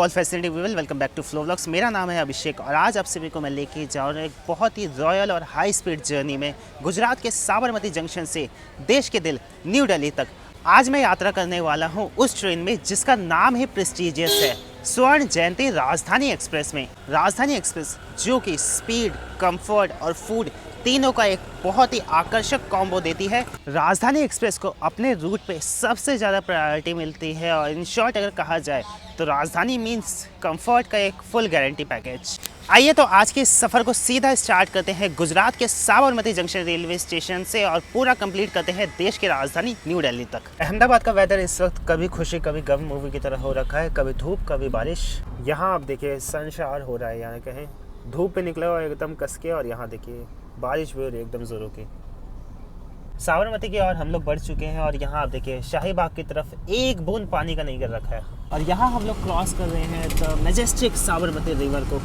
All facility we welcome back to flow vlogs. मेरा नाम है अभिषेक और आज आप सभी को मैं लेके जा रहा हूँ एक बहुत ही रॉयल और हाई स्पीड जर्नी में गुजरात के साबरमती जंक्शन से देश के दिल न्यू दिल्ली तक। आज मैं यात्रा करने वाला हूँ उस ट्रेन में जिसका नाम ही प्रेस्टीजियस है, स्वर्ण जयंती राजधानी एक्सप्रेस में। राजधानी एक्सप्रेस जो कि स्पीड, कंफर्ट और फूड तीनों का एक बहुत ही आकर्षक कॉम्बो देती है। राजधानी एक्सप्रेस को अपने रूट पे सबसे ज़्यादा प्रायोरिटी मिलती है और इन शॉर्ट अगर कहा जाए तो राजधानी मीन्स कंफर्ट का एक फुल गारंटी पैकेज। आइए तो आज के इस सफ़र को सीधा स्टार्ट करते हैं गुजरात के साबरमती जंक्शन रेलवे स्टेशन से और पूरा कंप्लीट करते हैं देश की राजधानी न्यू दिल्ली तक। अहमदाबाद का वेदर इस वक्त कभी खुशी कभी गम मूवी की तरह हो रखा है, कभी धूप कभी बारिश। यहाँ आप देखिए सनशार हो रहा है, यहाँ कहें धूप पे निकला हुआ एकदम कस के, और यहाँ देखिए बारिश भी हो रही है एकदम ज़ोरों की। साबरमती की ओर हम लोग बढ़ चुके हैं और यहाँ आप देखिए शाही बाग की तरफ एक बूंद पानी का नहीं गिर रखा है। और यहाँ हम लोग क्रॉस कर रहे हैं द मैजेस्टिक साबरमती रिवर को,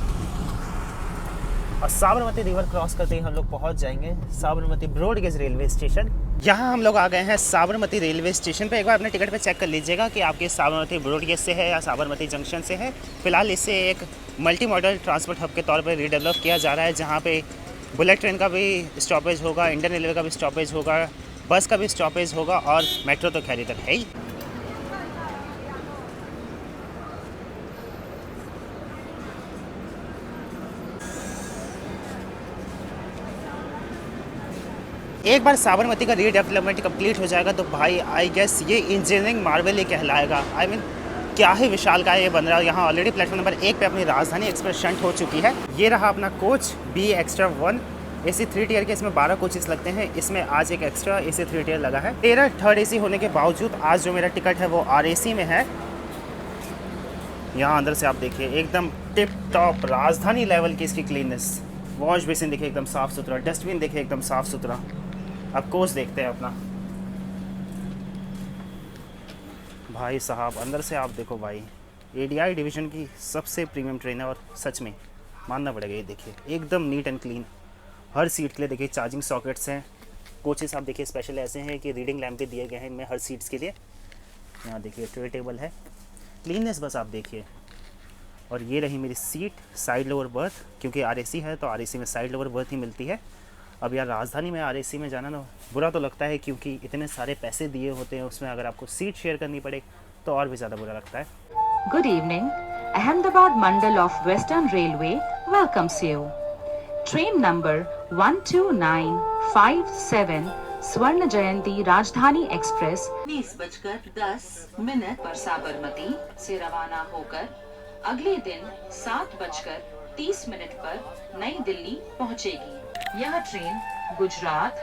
और साबरमती रिवर क्रॉस करते ही हम लोग पहुँच जाएंगे साबरमती ब्रॉडगेज रेलवे स्टेशन। यहाँ हम लोग आ गए हैं साबरमती रेलवे स्टेशन पे। एक बार अपने टिकट पे चेक कर लीजिएगा कि आपके साबरमती ब्रॉडगेज से है या साबरमती जंक्शन से है। फिलहाल इसे एक मल्टी मॉडल ट्रांसपोर्ट हब के तौर पर रीडेवलप किया जा रहा है, जहाँ पे बुलेट ट्रेन का भी स्टॉपेज होगा, इंडियन रेलवे का भी स्टॉपेज होगा, बस का भी स्टॉपेज होगा और मेट्रो तो खैर इधर है ही। एक बार साबरमती का रीडेवलपमेंट कंप्लीट हो जाएगा तो भाई आई गेस ये इंजीनियरिंग मार्वल ही कहलाएगा। आई मीन क्या ही विशाल का ये बन रहा है। यहाँ ऑलरेडी प्लेटफॉर्म नंबर 1 पे अपनी राजधानी एक्सप्रेस शंट हो चुकी है। ये रहा अपना coach B extra 1 AC 3 tier के। इसमें 12 कोचेस लगते हैं, इसमें आज एक एक्स्ट्रा AC 3 टियर लगा है। 13 थर्ड AC होने के बावजूद आज जो मेरा टिकट है वो RAC में है। यहाँ अंदर से आप देखिए एकदम टिप टॉप राजधानी लेवल की इसकी क्लीननेस। वॉश बेसिन देखिए एकदम साफ़ सुथरा, डस्टबिन देखिए एकदम साफ़ सुथरा। अब कोच देखते हैं अपना। भाई साहब अंदर से आप देखो भाई, ADI डिवीज़न की सबसे प्रीमियम ट्रेन है और सच में मानना पड़ेगा। ये देखिए एकदम neat and clean. Her seat के लिए देखिए चार्जिंग सॉकेट्स हैं। कोचेस आप देखिए स्पेशल ऐसे हैं कि रीडिंग लैम्प भी दिए गए हैं इनमें हर सीट्स के लिए। यहाँ देखिए ट्रे टेबल है, क्लीननेस बस आप देखिए। और ये रही मेरी सीट, साइड लोअर बर्थ, क्योंकि RAC है तो RAC में साइड लोअर बर्थ ही मिलती है। अब यार राजधानी में RAC में जाना ना बुरा तो लगता है, क्योंकि इतने सारे पैसे दिए होते हैं उसमें अगर आपको सीट शेयर करनी पड़े तो और भी ज़्यादा बुरा लगता है। Good evening. Ahmedabad Mandal of Western Railway welcomes you. Train number 12957 स्वर्ण जयंती राजधानी एक्सप्रेस 20:10 पर साबरमती से रवाना होकर अगले दिन 7:30 पर नई दिल्ली पहुंचेगी। यह ट्रेन गुजरात,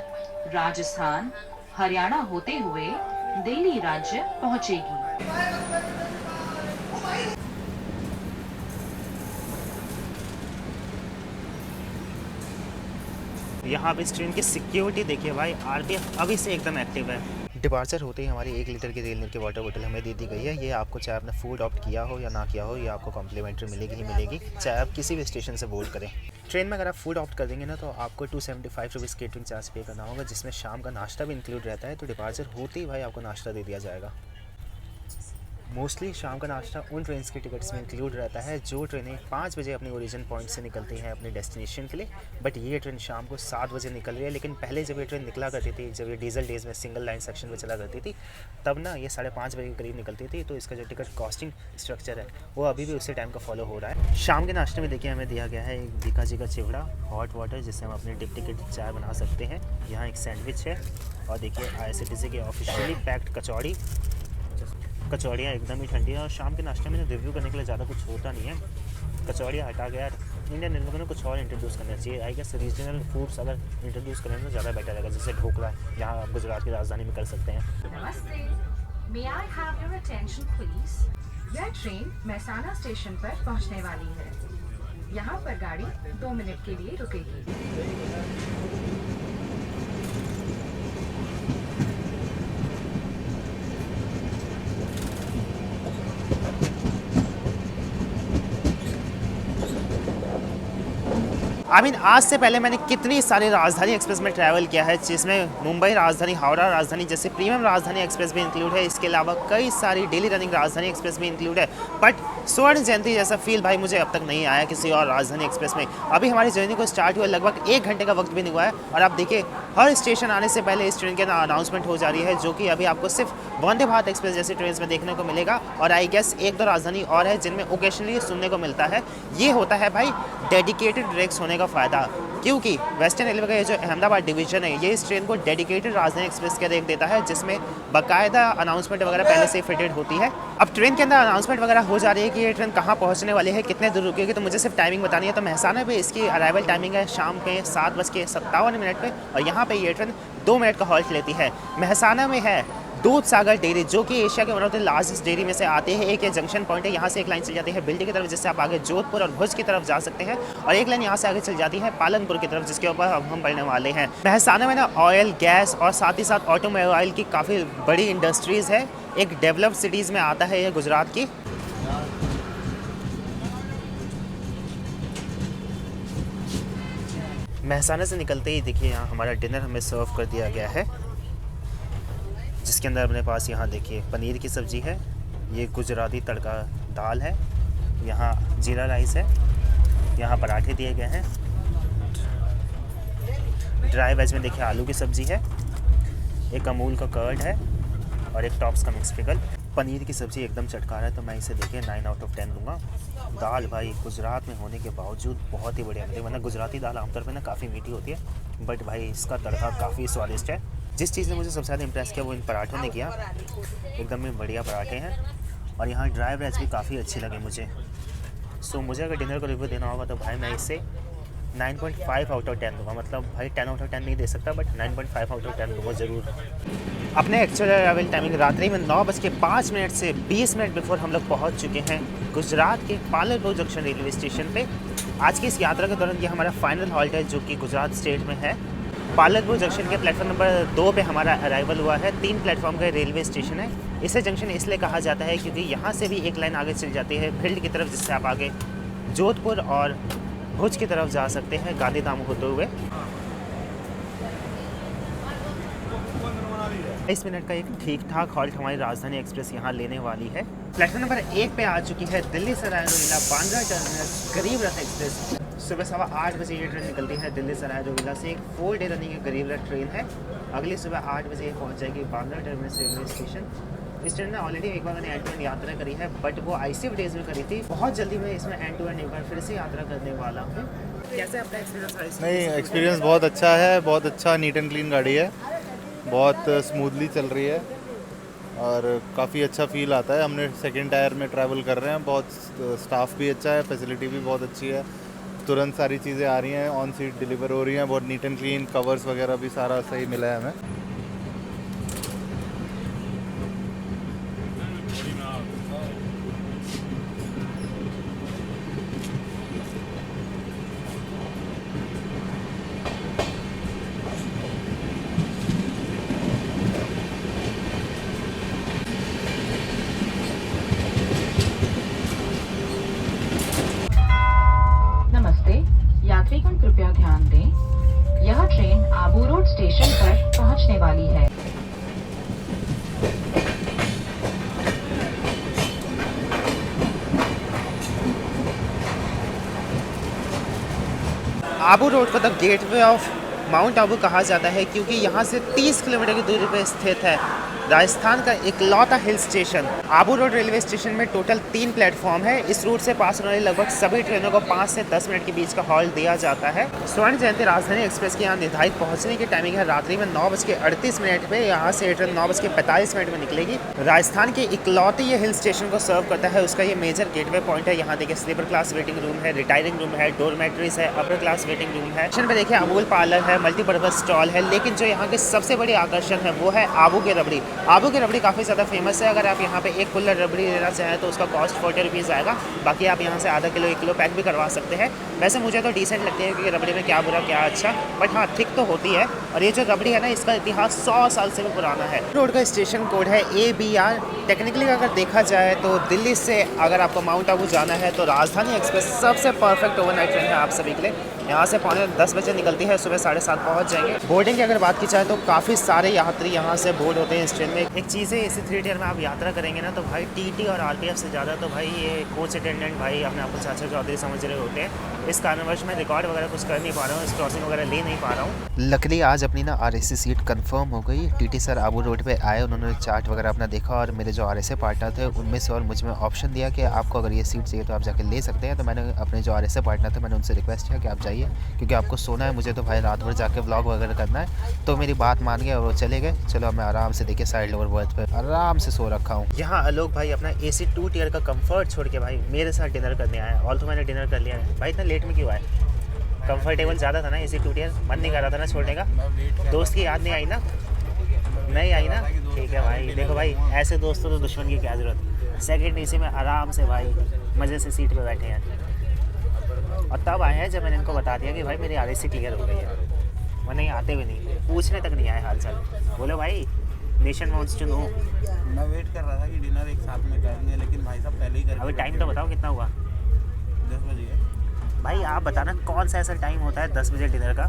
राजस्थान, हरियाणा होते हुए दिल्ली राज्य पहुंचेगी। यहाँ पे इस ट्रेन की सिक्योरिटी देखिए भाई, RPF अभी से एकदम एक्टिव है। डिपार्चर होते ही हमारी 1 लीटर की रेलनीर की वाटर बोतल हमें दे दी गई है। ये आपको चाहे आपने फूड ऑप्ट किया हो या ना किया हो, ये आपको कॉम्प्लीमेंट्री मिलेगी ही मिलेगी, चाहे आप किसी भी स्टेशन से बोर्ड करें। ट्रेन में अगर आप फूड ऑप्ट कर देंगे ना तो आपको 275 रुपीज़ केटरिंग चार्ज पे करना होगा, जिसमें शाम का नाश्ता भी इंक्लूड रहता है। तो डिपार्चर होते ही भाई आपको नाश्ता दे दिया जाएगा। मोस्टली शाम का नाश्ता उन ट्रेन की टिकट्स में इंक्लूड रहता है जो ट्रेनें 5 बजे अपने ओरिजिन पॉइंट से निकलती हैं अपने डेस्टिनेशन के लिए। बट ये ट्रेन शाम को 7 बजे निकल रही है। लेकिन पहले जब ये ट्रेन निकला करती थी, जब ये डीजल डेज में सिंगल लाइन सेक्शन में चला करती थी, तब ना ये 5:30 बजे के करीब निकलती थी। तो इसका जो टिकट कॉस्टिंग स्ट्रक्चर है वो अभी भी उसी टाइम का फॉलो हो रहा है। शाम के नाश्ते में देखिए हमें दिया गया है एक बीका जी का चिवड़ा, हॉट वाटर, जिससे हम अपने डिप टिकट चाय बना सकते हैं। यहाँ एक सैंडविच है और देखिए IRCTC की ऑफिशियली पैक्ड कचौड़ियाँ एकदम ही ठंडी है। और शाम के नाश्ते में रिव्यू करने के लिए ज़्यादा कुछ होता नहीं है। कचौड़ियाँ हटा के यार इंडियन रेलवे को कुछ और इंट्रोड्यूस करना चाहिए। आई गेस रीजनल फूड्स अगर इंट्रोड्यूस करें तो ज़्यादा बेटर रहेगा, जैसे ढोकला यहाँ आप गुजरात की राजधानी में कर सकते हैं। नमस्ते, may I have your attention please? यह ट्रेन महसाना स्टेशन पर पहुंचने वाली है। यहाँ पर गाड़ी 2 मिनट के लिए रुकेगी। आज से पहले मैंने कितनी सारी राजधानी एक्सप्रेस में ट्रैवल किया है, जिसमें मुंबई राजधानी, हावड़ा राजधानी जैसे प्रीमियम राजधानी एक्सप्रेस भी इंक्लूड है। इसके अलावा कई सारी डेली रनिंग राजधानी एक्सप्रेस भी इंक्लूड है, बट स्वर्ण जयंती जैसा फील भाई मुझे अब तक नहीं आया किसी और राजधानी एक्सप्रेस में। अभी हमारी जर्नी को स्टार्ट हुआ लगभग 1 घंटे का वक्त भी नहीं हुआ है, और आप देखिए हर स्टेशन आने से पहले इस ट्रेन के अनाउंसमेंट हो जा रही है, जो कि अभी आपको सिर्फ वंदे भारत एक्सप्रेस जैसी ट्रेन में देखने को मिलेगा। और आई गेस 1-2 राजधानी और है जिनमें ओकेशनली सुनने को मिलता है। ये होता है भाई डेडिकेटेड ट्रैक्स होने का फ़ायदा, क्योंकि वेस्टर्न रेलवे का ये जो अहमदाबाद डिवीजन है, ये इस ट्रेन को डेडिकेटेड राजधानी एक्सप्रेस का रेक देता है, जिसमें बाकायदा अनाउंसमेंट वगैरह पहले से फिटेड होती है। अब ट्रेन के अंदर अनाउंसमेंट वगैरह हो जा रही है कि ये ट्रेन कहाँ पहुँचने वाली है, कितने दूर रुकेगी, तो मुझे सिर्फ टाइमिंग बतानी है। तो मेहसाना पे इसकी अराइवल टाइमिंग है शाम के 7:57 पे, और यहाँ पे ये ट्रेन 2 मिनट का हॉल्ट लेती है। मेहसाना में है दूध सागर डेयरी, जो कि एशिया के one of the largest dairy में से आते हैं। एक ये जंक्शन पॉइंट है, यहाँ से एक लाइन चल जाती है बिल्डी की तरफ, जिससे आप आगे जोधपुर और भुज की तरफ जा सकते हैं, और एक लाइन यहाँ से आगे चल जाती है पालनपुर की तरफ, जिसके ऊपर अब हम बढ़ने वाले हैं। मेहसाना में ना ऑयल, गैस और साथ ही साथ ऑटोमोबाइल की काफ़ी बड़ी इंडस्ट्रीज़ है। एक डेवलप्ड सिटीज़ में आता है ये गुजरात की। मेहसाना से निकलते ही देखिए यहाँ हमारा डिनर हमें सर्व कर दिया गया है, जिसके अंदर अपने पास यहाँ देखिए पनीर की सब्ज़ी है, ये गुजराती तड़का दाल है, यहाँ जीरा राइस है, यहाँ पराठे दिए गए हैं, ड्राई वेज में देखिए आलू की सब्ज़ी है, एक अमूल का कर्ड है और एक टॉप्स का मिक्स पिकल। पनीर की सब्ज़ी एकदम चटकार है, तो मैं इसे देखिए 9 आउट ऑफ 10 दूँगा। दाल भाई गुजरात में होने के बावजूद बहुत ही बढ़िया मिली, वरना गुजराती दाल आमतौर पर ना काफ़ी मीठी होती है, बट भाई इसका तड़का काफ़ी स्वादिष्ट है। जिस चीज़ ने मुझे सबसे ज़्यादा इंप्रेस किया वो इन पराठों ने किया, एकदम ही बढ़िया पराठे हैं, और यहाँ ड्राई वेज भी काफ़ी अच्छी लगे मुझे। सो मुझे अगर डिनर को रिव्यू देना होगा तो भाई मैं इसे 9.5 आउट ऑफ 10 दूँगा। मतलब भाई 10 आउट ऑफ 10 नहीं दे सकता, बट 9.5 आउट ऑफ 10 दूँगा ज़रूर। अपने एक्चुअल अराइवल टाइमिंग रात्रि में 9:05 से 20 मिनट बिफोर हम लोग पहुँच चुके हैं गुजरात के पालनपुर जंक्शन रेलवे स्टेशन पे। आज की इस यात्रा के दौरान ये हमारा फाइनल हॉल्ट है, जो कि गुजरात स्टेट में है। पालनपुर जंक्शन के प्लेटफॉर्म नंबर 2 पे हमारा अराइवल हुआ है। 3 प्लेटफॉर्म का रेलवे स्टेशन है। इसे जंक्शन इसलिए कहा जाता है क्योंकि यहाँ से भी एक लाइन आगे चल जाती है भिल्ड की तरफ, जिससे आप आगे जोधपुर और भुज की तरफ जा सकते हैं गांधीधाम होते हुए। 20 मिनट का एक ठीक ठाक हॉल्ट हमारी राजधानी एक्सप्रेस यहाँ लेने वाली है। प्लेटफॉर्म नंबर 1 पे आ चुकी है दिल्ली सराय रोहिल्ला बांद्रा टर्मिनस गरीब रथ एक्सप्रेस। सुबह 8:15 बजे ये ट्रेन निकलती है दिल्ली सराय रोहिल्ला से। एक 4 डे रनिंग गरीब रथ ट्रेन है। अगली सुबह 8 बजे पहुँच जाएगी बांद्रा टर्मिनस रेलवे स्टेशन। इस ट्रेन ने ऑलरेडी एक बार मैंने एंड टू एंड यात्रा करी है, बट वो ICF डेज में करी थी। बहुत जल्दी मैं इसमें एंड टू एंड एक बार फिर से यात्रा करने वाला हूँ। कैसे आपका एक्सपीरियंस? नहीं, एक्सपीरियंस बहुत अच्छा है, बहुत अच्छा नीट एंड क्लीन गाड़ी है, बहुत स्मूथली चल रही है और काफ़ी अच्छा फील आता है। हमने सेकंड टायर में ट्रैवल कर रहे हैं, बहुत स्टाफ भी अच्छा है, फैसिलिटी भी बहुत अच्छी है, तुरंत सारी चीज़ें आ रही हैं, ऑन सीट डिलीवर हो रही हैं, बहुत नीट एंड क्लीन, कवर्स वगैरह भी सारा सही मिला है हमें। यात्रीगण कृपया ध्यान दें, यह ट्रेन आबू रोड स्टेशन पर पहुंचने वाली है। आबू रोड को the gateway of mount Abu कहा जाता है, क्योंकि यहाँ से 30 किलोमीटर की दूरी पर स्थित है राजस्थान का इकलौता hill station. Abu road railway station में टोटल 3 प्लेटफॉर्म है। इस रूट से पास होने वाली लगभग सभी ट्रेनों को 5 से 10 मिनट के बीच का हॉल्ट दिया जाता है। स्वर्ण जयंती राजधानी एक्सप्रेस के यहाँ निर्धारित पहुँचने की टाइमिंग है रात्रि में 9:38 पे। यहाँ से ट्रेन 9:45 में निकलेगी। राजस्थान के इकलौते ये हिल स्टेशन को सर्व करता है। उसका ये मेजर गेटवे पॉइंट है। यहाँ देखिए स्लीपर क्लास वेटिंग रूम है, रिटायरिंग रूम है, डोरमेट्रीज है, अपर क्लास वेटिंग रूम है। स्टेशन पे देखिए अमूल पार्लर है, मल्टीपर्पज स्टॉल है, लेकिन जो यहाँ के सबसे बड़ी आकर्षण है वो है आबू की रबड़ी। आबू की रबड़ी काफ़ी ज़्यादा फेमस है। अगर आप यहाँ पे एक कुल्हड़ रबड़ी लेना चाहें तो उसका कॉस्ट 40 रुपीज़ आएगा। बाकी आप यहाँ से आधा किलो 1 किलो पैक भी करवा सकते हैं। वैसे मुझे तो डिसेंट लगती है क्योंकि रबड़ी में क्या बुरा क्या अच्छा, बट हाँ थिक तो होती है। और ये जो रबड़ी है ना, इसका इतिहास 100 साल से भी पुराना है। रोड का स्टेशन कोड है ABR। टेक्निकली अगर देखा जाए तो दिल्ली से अगर आपको माउंट आबू जाना है तो राजधानी एक्सप्रेस सबसे परफेक्ट ओवरनाइट ट्रेन है आप सभी के लिए। यहाँ से 9:45 बजे निकलती है, सुबह 7:30 पहुँच जाएंगे। बोर्डिंग की अगर बात की जाए तो काफ़ी सारे यात्री यहाँ से बोर्ड होते हैं इस ट्रेन में। एक चीज़ है, इसी 3 टियर में आप यात्रा करेंगे ना तो भाई TT और RPF से ज़्यादा तो भाई ये कोच अटेंडेंट भाई अपने आप को चाचा चौधरी समझ रहे होते हैं। इस कारणवश मैं रिकॉर्ड वगैरह कुछ कर नहीं पा रहा हूँ, इस क्रॉसिंग वगैरह ले नहीं पा रहा हूँ। लकली आज अपनी ना RSC सीट कंफर्म हो गई। TT सर आबू रोड पे आए, उन्होंने चार्ट वगैरह अपना देखा और मेरे जो RSA पार्टनर थे उनमें से और मुझ में ऑप्शन दिया कि आपको अगर ये सीट चाहिए तो आप जाके ले सकते हैं। तो मैंने अपने जो RSA पार्टनर थे मैंने उनसे रिक्वेस्ट किया कि आप जाइए, क्योंकि आपको सोना है, मुझे तो भाई रात भर जाके व्लॉग वगैरह करना है। तो मेरी बात मान गए और वो चले गए। चलो मैं आराम से देखिए साइड लोअर बर्थ पे आराम से सो रखा हूँ। यहाँ आलोक भाई अपना AC 2 टियर का कंफर्ट छोड़ के भाई मेरे साथ डिनर करने आया। ऑल तो मैंने डिनर कर लिया है। भाई इतना लेट में क्यों आए? कंफर्टेबल ज़्यादा था ना AC 2 टियर, मन नहीं कर रहा था ना छोड़ने का? दोस्त की याद नहीं आई ना? नहीं आई ना? ठीक है भाई। देखो भाई, ऐसे दोस्तों तो दुश्मन की क्या ज़रूरत। सेकंड AC में आराम से भाई मज़े से सीट पे बैठे हैं। और तब आए हैं जब मैंने इनको बता दिया कि भाई मेरी RSC क्लियर हो गई है। वरना ये आते हुए नहीं, पूछने तक नहीं आए हाल चाल। बोलो भाई, नेशन वांट्स टू नो। मैं वेट कर रहा था कि डिनर एक साथ में करेंगे, लेकिन भाई साहब पहले ही कर। अभी टाइम तो बताओ कितना हुआ? 10 बजे। भाई आप बताना कौन सा ऐसा टाइम होता है 10 बजे डिनर का?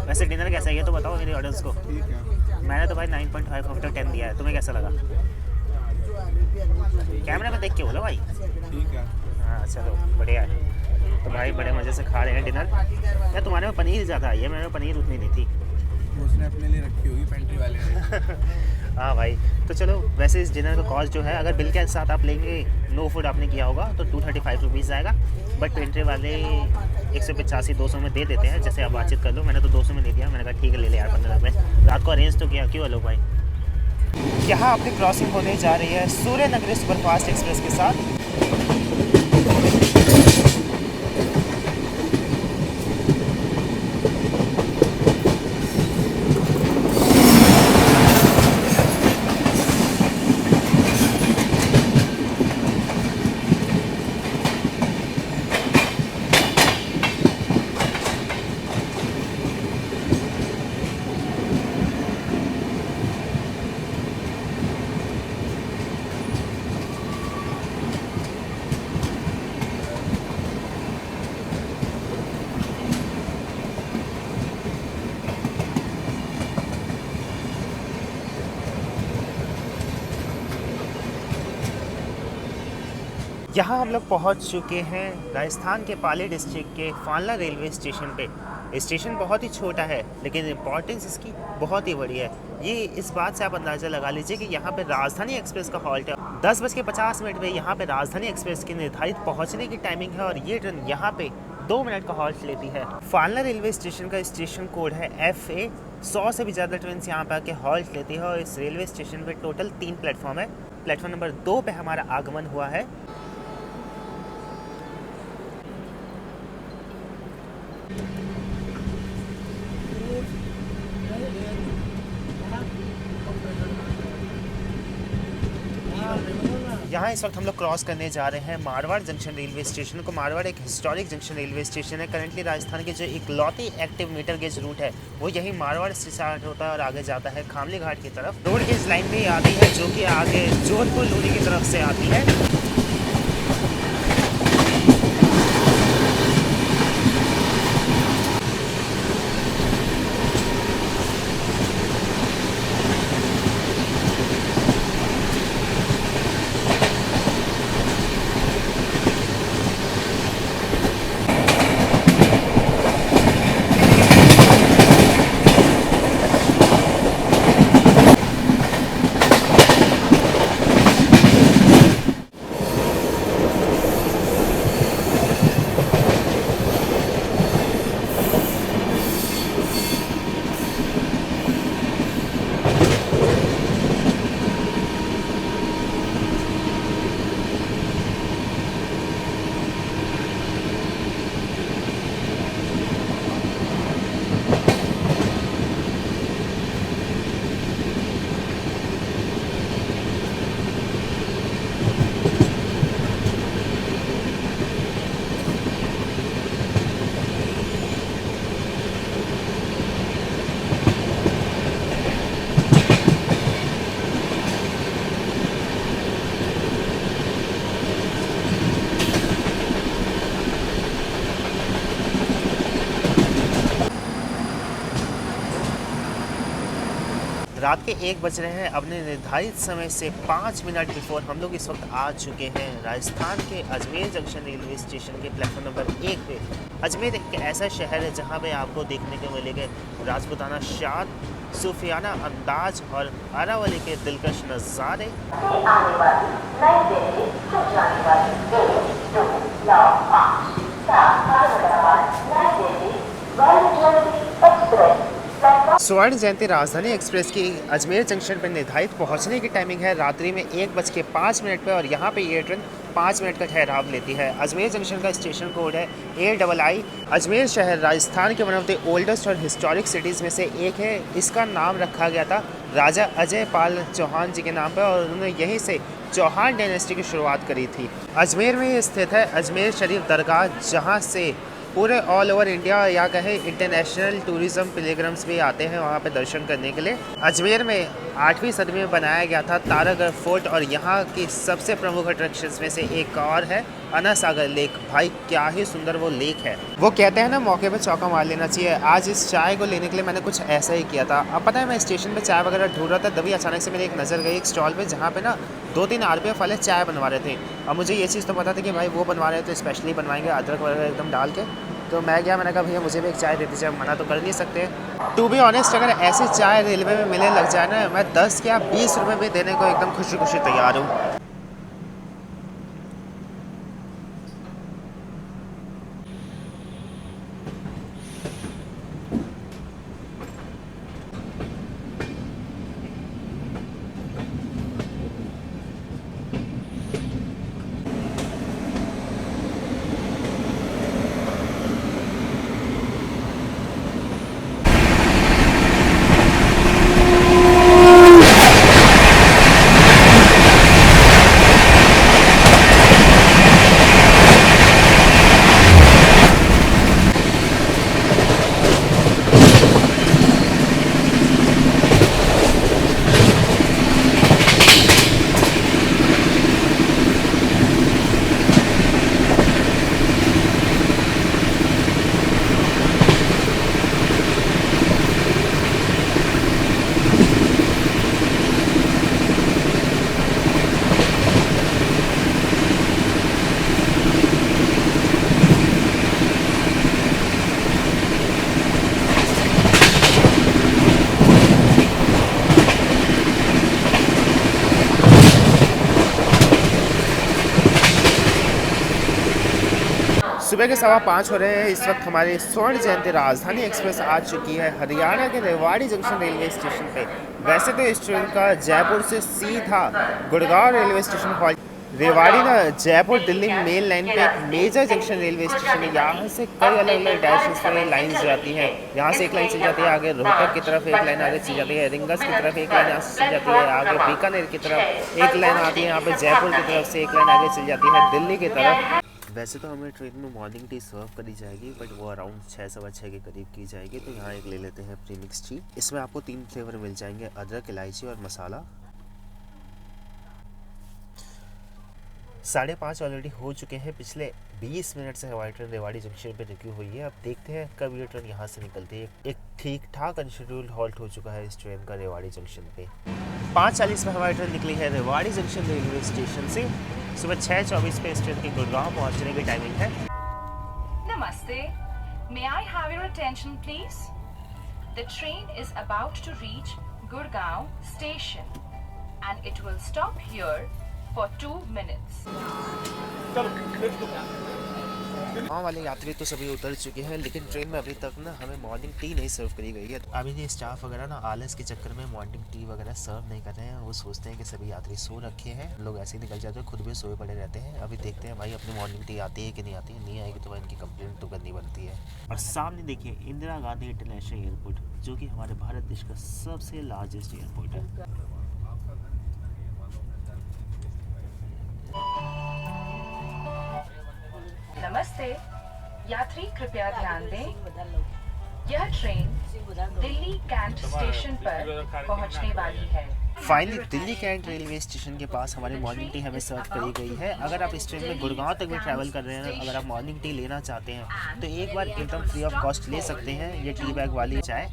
वैसे डिनर कैसा है ये तो बताओ मेरे ऑडियंस को। ठीक है। मैंने तो भाई 9.5 आउट ऑफ 10 दिया है। तुम्हें कैसा लगा? कैमरे में देख के बोलो भाई। ठीक है। हाँ चलो बढ़िया है। तो भाई बड़े मज़े से खा रहे हैं डिनर। यार तुम्हारे में पनीर ज़्यादा आई है, मेरे में पनीर उतनी नहीं थी। उसने अपने लिए रखी होगी पेंट्री वाले ने। हाँ भाई, तो चलो वैसे इस डिनर का कॉस्ट जो है, अगर बिल के साथ आप लेंगे, नो फूड आपने किया होगा तो 235 रुपीज़ आएगा। बट पेंट्री वाले 185-200 में दे देते हैं। जैसे आप बातचीत कर लो, मैंने तो 200 में दे दिया। मैंने कहा ठीक है ले ले यार 15 रुपये। रात को अरेंज तो किया, क्यों आलोक भाई? यहाँ अपनी क्रॉसिंग होने जा रही है सूर्य नगरी सुपरफास्ट एक्सप्रेस के साथ। यहाँ हम लोग पहुँच चुके हैं राजस्थान के पाली डिस्ट्रिक्ट के फालना रेलवे स्टेशन पे। स्टेशन बहुत ही छोटा है लेकिन इम्पोर्टेंस इसकी बहुत ही बड़ी है। ये इस बात से आप अंदाज़ा लगा लीजिए कि यहाँ पे राजधानी एक्सप्रेस का हॉल्ट है। 10:50 पे यहाँ पे राजधानी एक्सप्रेस की निर्धारित पहुँचने की टाइमिंग है और ये ट्रेन यहाँ पे 2 मिनट का हॉल्ट लेती है। फालना रेलवे स्टेशन का स्टेशन कोड है FA। 100 से भी ज़्यादा ट्रेन यहाँ पे आके हॉल्ट लेती है और इस रेलवे स्टेशन पे टोटल 3 प्लेटफॉर्म है। प्लेटफॉर्म नंबर 2 पे हमारा आगमन हुआ है। यहाँ इस वक्त हम लोग क्रॉस करने जा रहे हैं मारवाड़ जंक्शन रेलवे स्टेशन को। मारवाड़ एक हिस्टोरिक जंक्शन रेलवे स्टेशन है। करंटली राजस्थान की जो इकलौती एक्टिव मीटर गेज रूट है वो यही मारवाड़ से स्टार्ट होता है और आगे जाता है खामली घाट की तरफ। रोड गेज लाइन भी आती है जो कि आगे जोधपुर लूनी की तरफ से आती है। रात के 1 बज रहे हैं। अपने निर्धारित समय से 5 मिनट बिफोर हम लोग इस वक्त आ चुके हैं राजस्थान के अजमेर जंक्शन रेलवे स्टेशन के प्लेटफॉर्म नंबर 1 पे। अजमेर एक ऐसा शहर है जहां पे आपको देखने को मिलेंगे राजपूताना शान, सूफियाना अंदाज और अरावली के दिलकश नज़ारे। आने वाली नई दिल्ली से जाने वाली 1, 2, 9, 5, 7 हैदराबाद नई दिल्ली स्वर्ण जयंती एक्सप्रेस। स्वर्ण जयंती राजधानी एक्सप्रेस की अजमेर जंक्शन पर निर्धारित पहुंचने की टाइमिंग है रात्रि में 1:05 पर और यहां पे ये ट्रेन 5 मिनट का ठहराव लेती है। अजमेर जंक्शन का स्टेशन कोड है AII। अजमेर शहर राजस्थान के वन ऑफ द ओल्डेस्ट और हिस्टोरिक सिटीज़ में से एक है। इसका नाम रखा गया था राजा अजय पाल चौहान जी के नाम पर और उन्होंने यहीं से चौहान डायनेस्टी की शुरुआत करी थी। अजमेर में ये स्थित है अजमेर शरीफ दरगाह, जहाँ से पूरे ऑल ओवर इंडिया या कहें इंटरनेशनल टूरिज़्म पिलग्रिम्स भी आते हैं वहाँ पे दर्शन करने के लिए। अजमेर में 8वीं सदी में बनाया गया था तारागढ़ फोर्ट और यहाँ की सबसे प्रमुख अट्रैक्शंस में से एक और है अना सागर लेक। भाई क्या ही सुंदर वो लेक है। वो कहते हैं ना, मौके पे चौका मार लेना चाहिए। आज इस चाय को लेने के लिए मैंने कुछ ऐसा ही किया था। अब पता है मैं स्टेशन पे चाय वगैरह ढूंढ रहा था, तभी अचानक से मेरी एक नज़र गई एक स्टॉल पे जहाँ पे ना 2-3 RPF वाले चाय बनवा रहे थे। अब मुझे ये चीज़ तो पता था कि भाई वो बनवा रहे हैं तो स्पेशली बनवाएंगे अदरक वगैरह एकदम डाल के। तो मैं गया, मैंने कहा भैया मुझे भी एक चाय दे दीजिए। मना तो कर नहीं सकते। टू बी ऑनेस्ट, अगर ऐसी चाय रेलवे में मिलने लग जाए ना, मैं 10 या 20 रुपये भी देने को एकदम खुशी खुशी तैयार हूँ। सुबह के 5:15 हो रहे हैं। इस वक्त हमारी स्वर्ण जयंती राजधानी एक्सप्रेस आ चुकी है हरियाणा के रेवाड़ी जंक्शन रेलवे स्टेशन पे। वैसे तो इस ट्रेन का जयपुर से सीधा गुड़गांव रेलवे स्टेशन पहुंच। रेवाड़ी ना जयपुर दिल्ली मेन लाइन पे एक मेजर जंक्शन रेलवे स्टेशन है। यहाँ से कई अलग अलग डायरेक्शंस में लाइन्स जाती हैं। यहाँ से एक लाइन चल जाती है आगे रोहतक की तरफ, एक लाइन आगे चल जाती है रिंगस की तरफ, एक लाइन यहाँ से चल जाती है आगे बीकानेर की तरफ, एक लाइन आती है यहाँ पे जयपुर की तरफ से, एक लाइन आगे चल जाती है दिल्ली की तरफ। वैसे तो हमें ट्रेन में मॉर्निंग टी सर्व करी जाएगी, बट वो अराउंड 6-6:15 के करीब की जाएगी। तो यहाँ एक ले लेते हैं प्रीमिक्स टी। इसमें आपको 3 फ्लेवर मिल जाएंगे, अदरक, इलायची और मसाला। 5:30 ऑलरेडी हो चुके हैं। पिछले 20 मिनट से हमारी ट्रेन रेवाड़ी जंक्शन पे रुकी हुई है। अब देखते हैं कब ये ट्रेन यहाँ से निकलती है। एक ठीक ठाक अनशेड्यूल्ड हॉल्ट हो चुका है इस ट्रेन का रेवाड़ी जंक्शन पे। 5:40 में हमारी ट्रेन निकली है रेवाड़ी जंक्शन रेलवे स्टेशन से। सुबह 6:24 पे इस ट्रेन के गुड़गांव पहुँचने की टाइमिंग है। Namaste. May I have your attention, please? The train is about to reach Gurgaon station, and it will stop here for 2 minutes. गाँव वाले यात्री तो सभी उतर चुके हैं, लेकिन ट्रेन में अभी तक ना हमें मॉर्निंग टी नहीं सर्व करी गई है। अभी ये स्टाफ वगैरह ना आलस के चक्कर में मॉर्निंग टी वगैरह सर्व नहीं कर रहे हैं। वो सोचते हैं कि सभी यात्री सो रखे हैं, लोग ऐसे ही निकल जाते हैं, खुद भी सोए पड़े रहते हैं। अभी देखते हैं भाई अपनी मॉर्निंग टी आती है कि नहीं आती है। नहीं आएगी तो भाई इनकी कंप्लेंट तो करनी बनती है। और सामने देखिए इंदिरा गांधी इंटरनेशनल एयरपोर्ट, जो कि हमारे भारत देश का सबसे लार्जेस्ट एयरपोर्ट है। नमस्ते यात्री, कृपया ध्यान दें, यह ट्रेन दिल्ली कैंट स्टेशन पर पहुंचने वाली है। Finally Delhi cantt railway station के पास हमारी मॉर्निंग टी हमें सर्व करी गई है। अगर आप इस ट्रेन में गुड़गांव तक भी ट्रैवल कर रहे हैं, अगर आप मॉर्निंग टी लेना चाहते हैं तो एक बार एकदम फ्री ऑफ कॉस्ट ले सकते हैं ये टी बैग वाली चाय।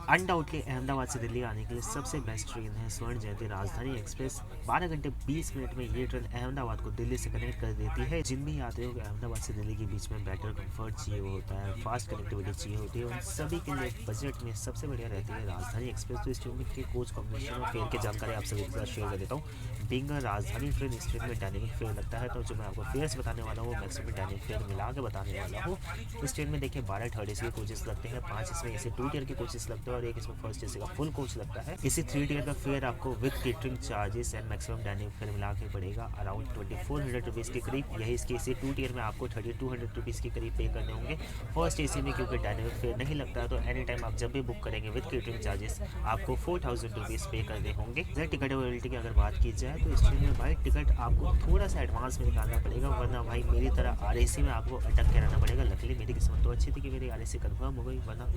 अनडाउटली अहमदाबाद से दिल्ली आने के लिए सबसे बेस्ट ट्रेन है स्वर्ण जयंती राजधानी एक्सप्रेस। 12 घंटे 20 मिनट में ये ट्रेन अहमदाबाद को दिल्ली से कनेक्ट कर देती है। जिन भी यात्रियों को अहमदाबाद से दिल्ली के बीच में बेटर कंफर्ट चाहिए होता है, फास्ट कनेक्टिविटी चाहिए होती है, उन सभी के लिए बजट में सबसे बढ़िया रहती है राजधानी एक्सप्रेस। तो इस ट्रेन के कोच कॉम्बिनेशन और फेयर की जानकारी आप सभी के साथ शेयर कर देता हूँ। बीइंग राजधानी ट्रेन, इस ट्रेन में डायनेमिक फेयर लगता है, तो जो मैं आपको फेयर्स बताने वाला हूँ मैक्सिमम डायनेमिक फेयर मिला के बताने वाला हूँ। इस ट्रेन में देखिए 12 थर्ड एसी के कोचेस लगते हैं, 5 इसमें एसी 2 टियर के कोचेस लगते हैं और एक इसमें फर्स्ट एसी का फुल कोच लगता है। इसी 3 टियर का फेयर आपको with catering charges and maximum dynamic fair मिला के पड़ेगा अराउंड 2400 रुपीज़ के करीब। यही इसके एसी 2 टियर में आपको 3200 रुपीज़ के करीब पे करने होंगे। फर्स्ट एसी में क्योंकि डायनेमिक फेयर नहीं लगता है, तो एनी टाइम आप जब भी बुक करेंगे विद केटरिंग चार्जेस आपको 4000 रुपीज़ पे करने होंगे। टिकट अवेलेबिलिटी की अगर बात की जाए तो इस ट्रेन में भाई टिकट आपको थोड़ा सा एडवांस में निकालना पड़ेगा, वरना भाई मेरी तरह RAC में आपको अटक के रहना पड़ेगा। लकीली मेरी किस्मत तो अच्छी थी कि मेरी RAC कंफर्म हो गई, वरना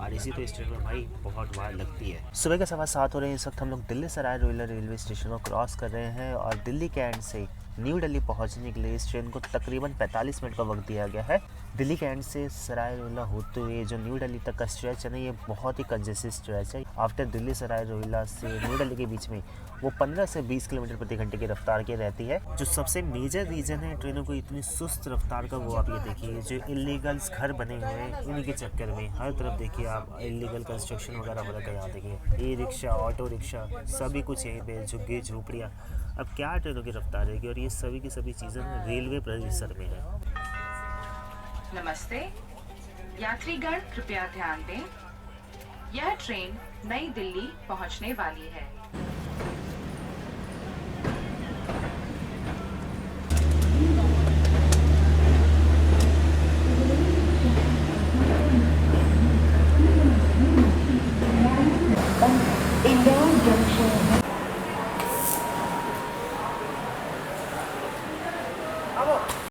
RAC तो इस ट्रेन में भाई बहुत बार लगती है। सुबह का 7:15 हो रहे हैं। इस वक्त हम लोग दिल्ली सराय रोहिल्ला रेलवे स्टेशन को क्रॉस कर रहे हैं और दिल्ली के एंड से न्यू दिल्ली पहुंचने के लिए इस ट्रेन को तकरीबन 45 मिनट का वक्त दिया गया है। दिल्ली के एंड से सराय रोहिल्ला होते हुए जो न्यू दिल्ली तक का स्ट्रेच है ना, ये बहुत ही कंजेस्टेड स्ट्रेच है। आफ्टर दिल्ली सराय रोहिल्ला से न्यू दिल्ली के बीच में वो 15 से 20 किलोमीटर प्रति घंटे की रफ्तार की रहती है। जो सबसे मेजर रीज़न है ट्रेनों को इतनी सुस्त रफ्तार का, वो आप ये देखिए जो इलीगल्स घर बने हुए हैं इन्हीं के चक्कर में हर तरफ देखिए आप इलीगल कंस्ट्रक्शन वगैरह हो रहा है। यहाँ देखिए ई रिक्शा, ऑटो रिक्शा, सभी कुछ यहीं पे, झुग्गी झोपड़ियाँ। अब क्या ट्रेनों की रफ्तार रहेगी, और ये सभी की सभी चीज़ें रेलवे परिसर में है। नमस्ते यात्रीगण, कृपया ध्यान दें, यह ट्रेन नई दिल्ली पहुंचने वाली है।